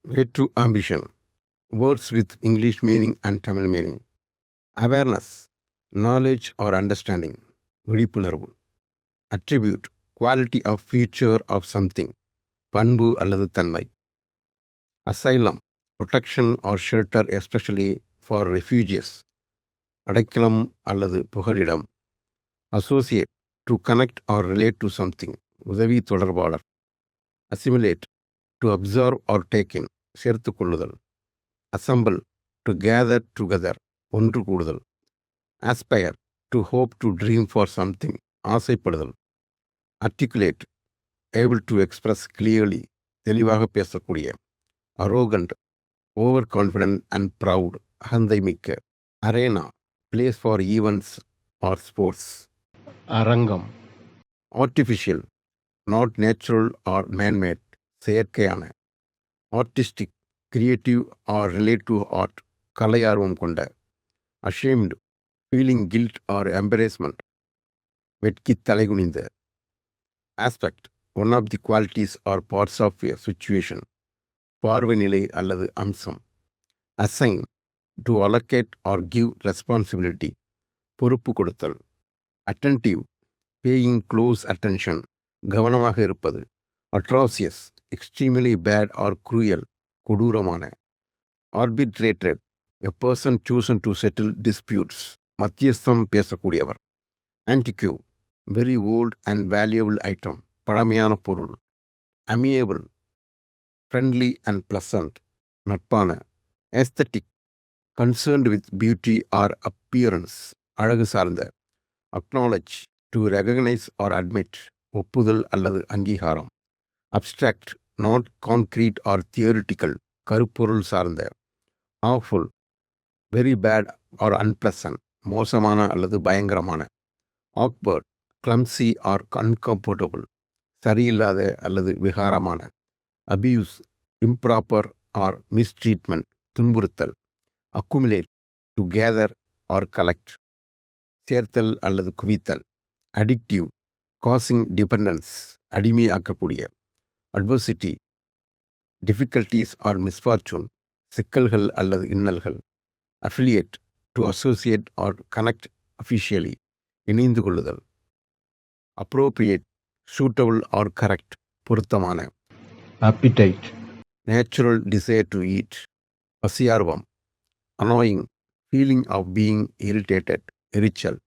Way to ambition. Words with English meaning and Tamil meaning. Awareness. Knowledge or understanding. விழிப்புணர்வு. Attribute. Quality of feature of something. பண்பு அல்லது தன்மை. Asylum. Protection or shelter especially for refugees. அடைக்கலம் அல்லது புகலிடம். Associate. To connect or relate to something. உதவி தொடர்பாளர். Assimilate. To observe or take in. சேர்த்துக் கொள்ளுதல். Assemble. To gather together. ஒன்று கூடுதல். Aspire. To hope to dream for something. ஆசைப்படுதல். Articulate. Able to express clearly. தெளிவாக பேசக்கூடிய. Arrogant. Overconfident and proud. அகந்தை மிக்க. Arena. Place for events or sports. அரங்கம். Artificial. Not natural or man-made. செயற்கையான. Artistic. Creative or relate to art. கலை ஆர்வம் கொண்ட. Ashamed. Feeling guilt or embarrassment. வெட்கி தலைகுனிந்த. Aspect. One of the qualities or parts of a situation. பார்வை நிலை அல்லது அம்சம். Assign. To allocate or give responsibility. பொறுப்பு கொடுத்தல். Attentive. Paying close attention. கவனமாக இருப்பது. Atrocious. Extremely bad or cruel. கொடூரமான. Arbitrated. A person chosen to settle disputes. மத்தியஸ்தம் பேசக்கூடியவர். Antique. Very old and valuable item. பழமையான பொருள். Amiable. Friendly and pleasant. நட்பான. Aesthetic. Concerned with beauty or appearance. அழகு சார்ந்த. Acknowledge. To recognize or admit. ஒப்புதல் அல்லது அங்கீகாரம். Abstract. Not concrete or theoretical. கருப்பொருள் சார்ந்த. Awful. Very bad or unpleasant. மோசமான அல்லது பயங்கரமான. Awkward. Clumsy or uncomfortable. சரியில்லாத அல்லது விகாரமான. Abuse. Improper or mistreatment. துன்புறுத்தல். Accumulate. To gather or collect. சேர்த்தல் அல்லது குவித்தல். Addictive. Causing dependence. அடிமையாக்கக்கூடிய. Adversity. Difficulties or misfortune. சிக்கல்கள் அல்லது இன்னல்கள். Affiliate. To associate or connect officially. இணைந்து கொள்ளுதல். Appropriate. Suitable or correct. பொருத்தமான. Appetite. Natural desire to eat. பசியார்வம். Annoying. Feeling of being irritated. எரிச்சல்.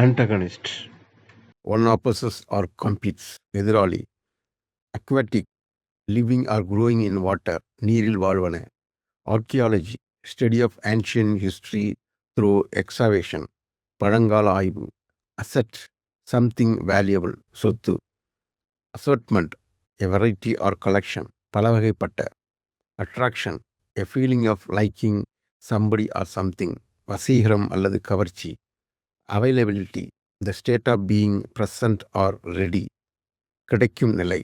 Antagonist. One opposes or competes. எதிராளி. Aquatic. Living or growing in water. நீரில் வாழ்வன. Archaeology. Study of ancient history through excavation. பழங்கால ஆய்வு. Asset. Something valuable. சொத்து. Assortment. A variety or collection. பலவகைப்பட்ட. Attraction. A feeling of liking somebody or something. வசீகரம் அல்லது கவர்ச்சி. Availability. The state of being present or ready. கிடைக்கும் நிலை.